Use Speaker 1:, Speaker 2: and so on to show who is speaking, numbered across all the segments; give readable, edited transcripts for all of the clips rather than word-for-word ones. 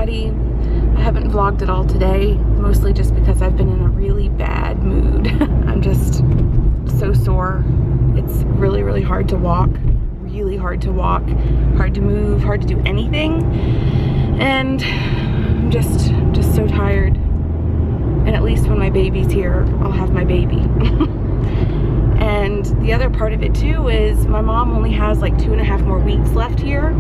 Speaker 1: everybody. I haven't vlogged at all today, mostly just because I've been in a really bad mood. I'm just so sore. It's really, really hard to walk. Really hard to walk, hard to move, hard to do anything. And I'm just so tired. And at least when my baby's here, I'll have my baby. And the other part of it too is my mom only has like 2.5 more weeks left here.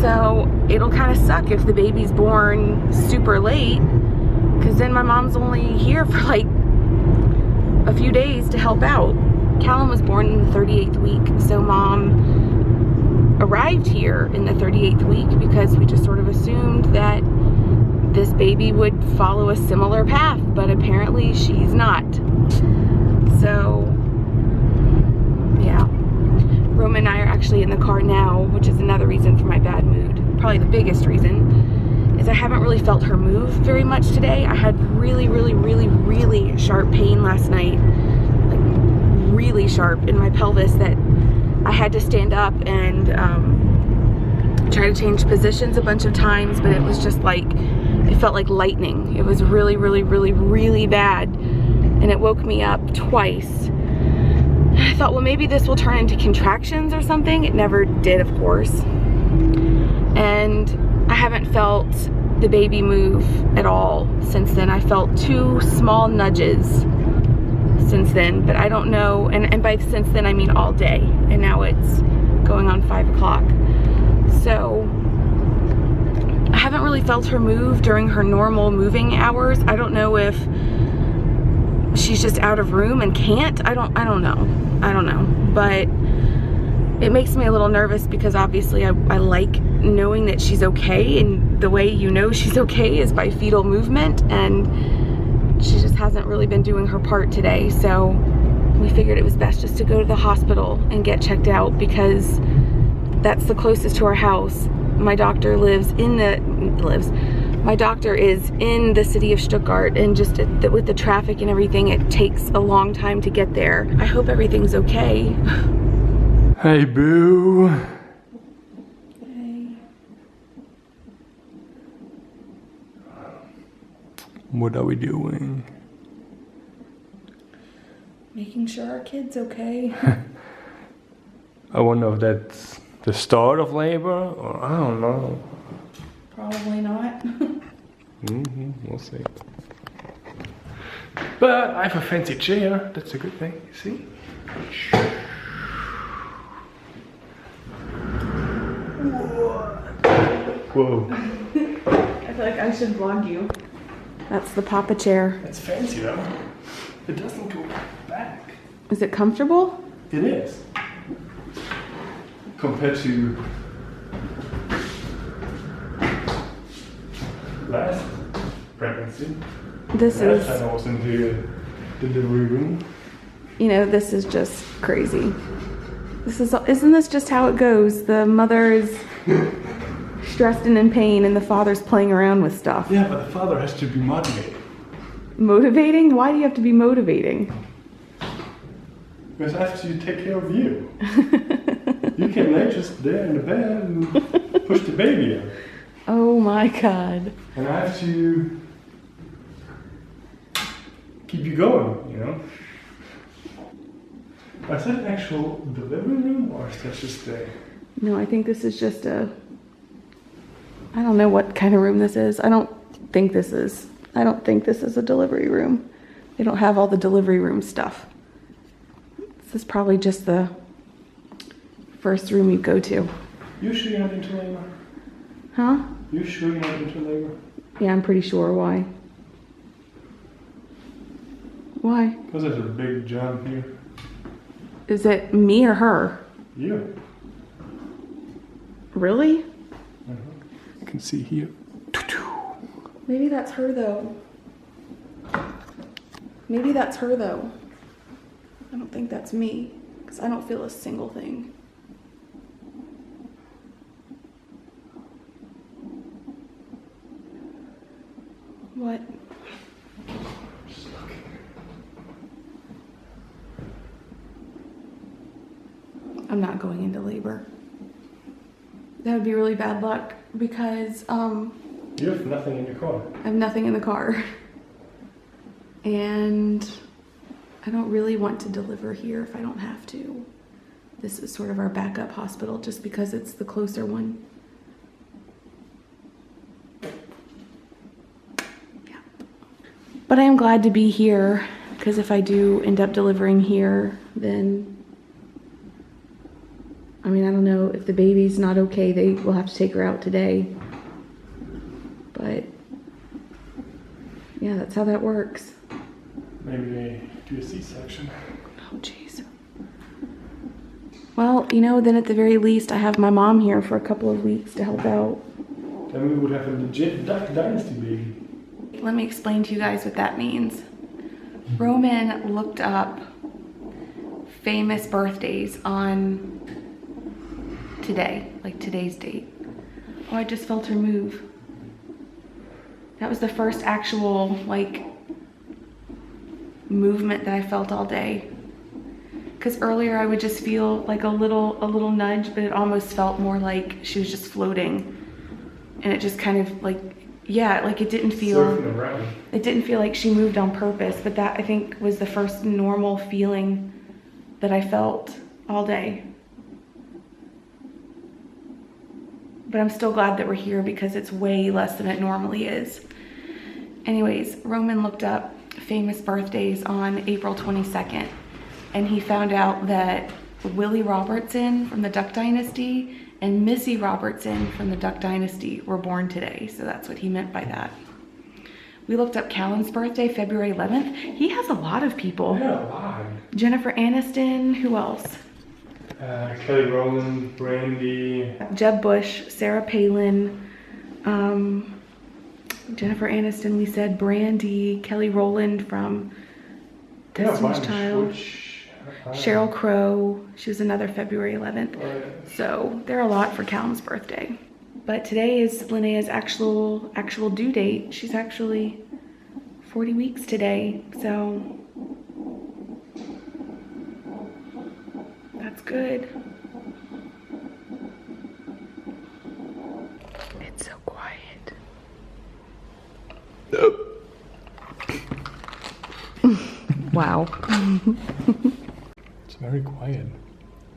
Speaker 1: So it'll kind of suck if the baby's born super late, because then my mom's only here for like a few days to help out. Callum was born in the 38th week, so mom arrived here in the 38th week because we just sort of assumed that this baby would follow a similar path, but apparently she's not. So, yeah. Roman and I are actually in the car now, which is another reason for my bad mood. Probably the biggest reason is I haven't really felt her move very much today. I had really, really, really, really sharp pain last night. Like, really sharp in my pelvis that I had to stand up and try to change positions a bunch of times, but it was just like, it felt like lightning. It was really, really, really, really bad. And it woke me up twice. I thought, well, maybe this will turn into contractions or something. It never did, of course. And I haven't felt the baby move at all since then. I felt 2 small nudges since then, but I don't know. And by since then, I mean all day. And now it's going on 5 o'clock. So I haven't really felt her move during her normal moving hours. I don't know if she's just out of room and can't. I don't know, but it makes me a little nervous because obviously I like knowing that she's okay, and the way you know she's okay is by fetal movement, and she just hasn't really been doing her part today. So we figured it was best just to go to the hospital and get checked out because that's the closest to our house. My doctor my doctor is in the city of Stuttgart, and just with the traffic and everything, it takes a long time to get there. I hope everything's okay.
Speaker 2: Hey, boo.
Speaker 1: Hey.
Speaker 2: What are we doing?
Speaker 1: Making sure our kid's okay.
Speaker 2: I wonder if that's the start of labor, or I don't know.
Speaker 1: Probably not.
Speaker 2: We'll see. But I have a fancy chair. That's a good thing, you see? Whoa.
Speaker 1: I feel like I should vlog you. That's the Papa chair.
Speaker 2: That's fancy though. It doesn't go back.
Speaker 1: Is it comfortable?
Speaker 2: It is. Compared to last pregnancy.
Speaker 1: This is,
Speaker 2: time I was in the delivery room.
Speaker 1: you know, this is just crazy. Isn't this just how it goes? The mother is stressed and in pain, and the father's playing around with stuff.
Speaker 2: Yeah, but the father has to be motivated.
Speaker 1: Motivating? Why do you have to be motivating?
Speaker 2: Because I have to take care of you. You can lay just there in the bed and push the baby out.
Speaker 1: Oh my God.
Speaker 2: And I have to keep you going, you know? Is that an actual delivery room, or is that just a...
Speaker 1: No, I think this is just a... I don't know what kind of room this is. I don't think this is a delivery room. They don't have all the delivery room stuff. This is probably just the first room you go to.
Speaker 2: You sure you're not into labor?
Speaker 1: Huh?
Speaker 2: You sure you're not into labor?
Speaker 1: Yeah, I'm pretty sure. Why? Why?
Speaker 2: Because there's a big jump here.
Speaker 1: Is it me or her?
Speaker 2: You.
Speaker 1: Really?
Speaker 2: You can see here.
Speaker 1: Maybe that's her though. Maybe that's her though. I don't think that's me, because I don't feel a single thing. What?
Speaker 2: Just looking.
Speaker 1: I'm not going into labor. That would be really bad luck. because
Speaker 2: You have nothing in your car.
Speaker 1: I have nothing in the car. And I don't really want to deliver here if I don't have to. This is sort of our backup hospital just because it's the closer one. Yeah. But I am glad to be here because if I do end up delivering here, then I mean, I don't know if the baby's not okay, they will have to take her out today. But yeah, that's how that works.
Speaker 2: Maybe they do a C-section.
Speaker 1: Oh, jeez. Well, you know, then at the very least, I have my mom here for a couple of weeks to help out.
Speaker 2: Then we would have a legit Duck Dynasty baby.
Speaker 1: Let me explain to you guys what that means. Roman looked up famous birthdays on today, like today's date. Oh, I just felt her move. That was the first actual, like, movement that I felt all day. Because earlier I would just feel like a little nudge, but it almost felt more like she was just floating. And it just kind of like, yeah, like it didn't feel,
Speaker 2: surfing around.
Speaker 1: It didn't feel like she moved on purpose, but that I think was the first normal feeling that I felt all day. But I'm still glad that we're here because it's way less than it normally is. Anyways, Roman looked up famous birthdays on April 22nd, and he found out that Willie Robertson from the Duck Dynasty and Missy Robertson from the Duck Dynasty were born today, so that's what he meant by that. We looked up Callum's birthday, February 11th. He has a lot of people.
Speaker 2: Yeah, a lot.
Speaker 1: Jennifer Aniston, who else?
Speaker 2: Kelly Rowland, Brandy.
Speaker 1: Jeb Bush, Sarah Palin, Jennifer Aniston, we said, Brandy, Kelly Rowland from Destiny's Child, Sheryl Crow, she was another February 11th. So there are a lot for Callum's birthday. But today is Linnea's actual due date. She's actually 40 weeks today, so that's good. It's so quiet. Wow.
Speaker 2: It's very quiet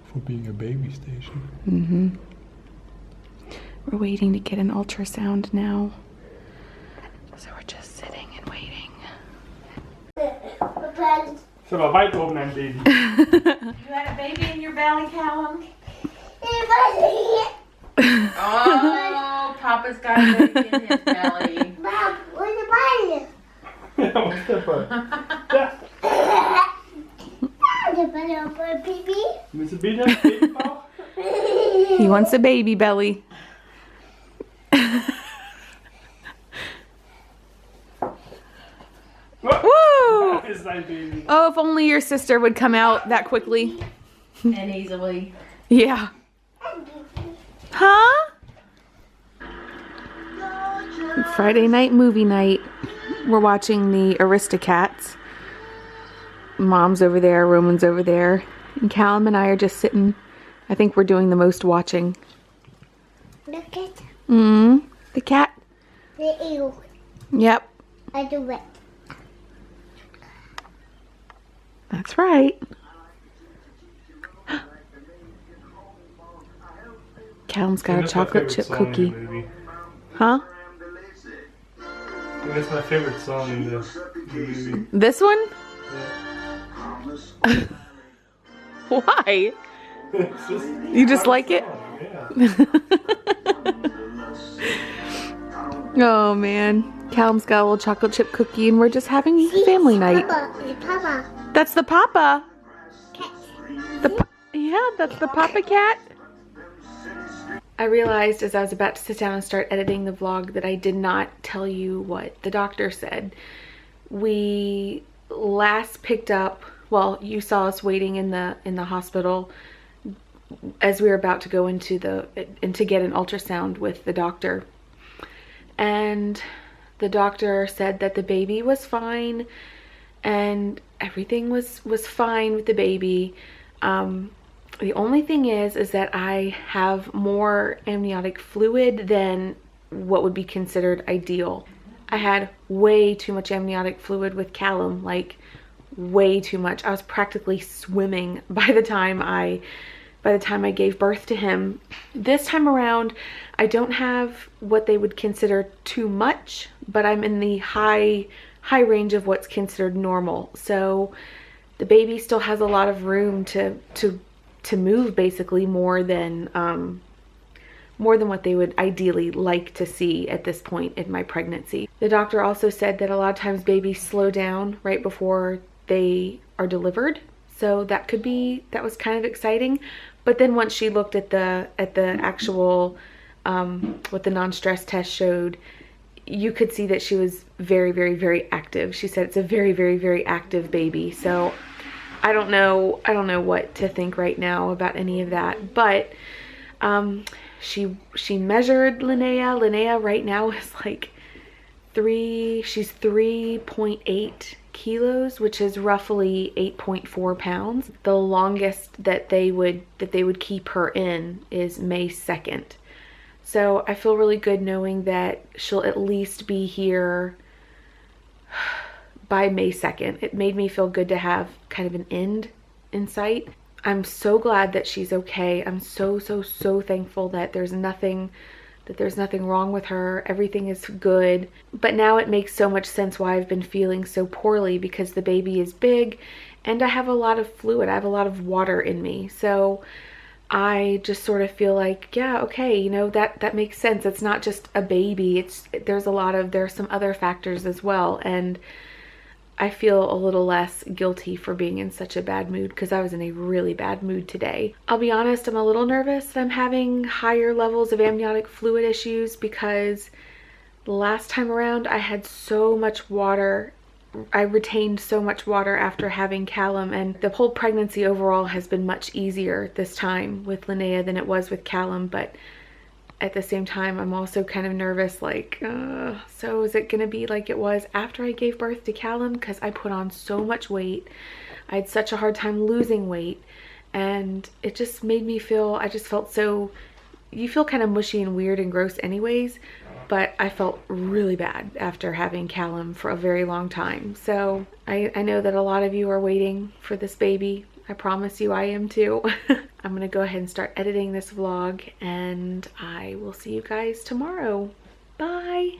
Speaker 2: for being a baby station.
Speaker 1: Mm-hmm. We're waiting to get an ultrasound now. So we're just sitting and waiting.
Speaker 2: Så var vej åbne en baby.
Speaker 3: You had a baby in your belly, Callum? Oh, Papa's got a baby in his belly.
Speaker 2: Ja, what's that for? Ja. Miss a baby bauch?
Speaker 1: He wants a baby belly. Woo!
Speaker 2: Is that baby?
Speaker 1: Oh, if only your sister would come out that quickly.
Speaker 3: And easily.
Speaker 1: Yeah. Huh? Friday night movie night. We're watching the Aristocats. Mom's over there, Roman's over there. And Callum and I are just sitting. I think we're doing the most watching.
Speaker 4: The cat.
Speaker 1: The cat.
Speaker 4: The eagle.
Speaker 1: Yep.
Speaker 4: I do it.
Speaker 1: That's right. Callum's got a chocolate chip cookie. Huh?
Speaker 2: That's my favorite song in the movie.
Speaker 1: This one?
Speaker 2: Yeah.
Speaker 1: Why?
Speaker 2: It's just,
Speaker 1: You just like it?
Speaker 2: yeah.
Speaker 1: Oh man. Callum's got a little chocolate chip cookie and we're just having family night.
Speaker 4: Papa. It's Papa.
Speaker 1: That's the Papa.
Speaker 4: Cat.
Speaker 1: Yeah, that's the Papa cat. I realized as I was about to sit down and start editing the vlog that I did not tell you what the doctor said. We last picked up, well, you saw us waiting in the hospital as we were about to go into to get an ultrasound with the doctor. And the doctor said that the baby was fine and everything was fine with the baby. The only thing is that I have more amniotic fluid than what would be considered ideal. I had way too much amniotic fluid with Callum, like way too much. I was practically swimming by the time I gave birth to him. This time around, I don't have what they would consider too much, but I'm in the high range of what's considered normal. So the baby still has a lot of room to move, basically more than what they would ideally like to see at this point in my pregnancy. The doctor also said that a lot of times babies slow down right before they are delivered. So that was kind of exciting. But then once she looked at the actual, what the non-stress test showed, you could see that she was very, very, very active. She said it's a very, very, very active baby. So I don't know what to think right now about any of that. But she measured Linnea. Linnea right now is like she's 3.8 kilos, which is roughly 8.4 pounds. The longest that they would keep her in is May 2nd. So I feel really good knowing that she'll at least be here by May 2nd. It made me feel good to have kind of an end in sight. I'm so glad that she's okay. I'm so thankful that there's nothing wrong with her. Everything is good. But now it makes so much sense why I've been feeling so poorly, because the baby is big and I have a lot of fluid. I have a lot of water in me. So I just sort of feel like, yeah, okay, you know, that makes sense. It's not just a baby. There's some other factors as well. And I feel a little less guilty for being in such a bad mood, because I was in a really bad mood today. I'll be honest, I'm a little nervous that I'm having higher levels of amniotic fluid issues, because the last time around I had so much water. I retained so much water after having Callum, and the whole pregnancy overall has been much easier this time with Linnea than it was with Callum. But at the same time, I'm also kind of nervous, like, so is it gonna be like it was after I gave birth to Callum? Because I put on so much weight. I had such a hard time losing weight, and it just made me feel, I just felt so, you feel kind of mushy and weird and gross anyways, but I felt really bad after having Callum for a very long time. So I know that a lot of you are waiting for this baby. I promise you I am too. I'm gonna go ahead and start editing this vlog, and I will see you guys tomorrow. Bye!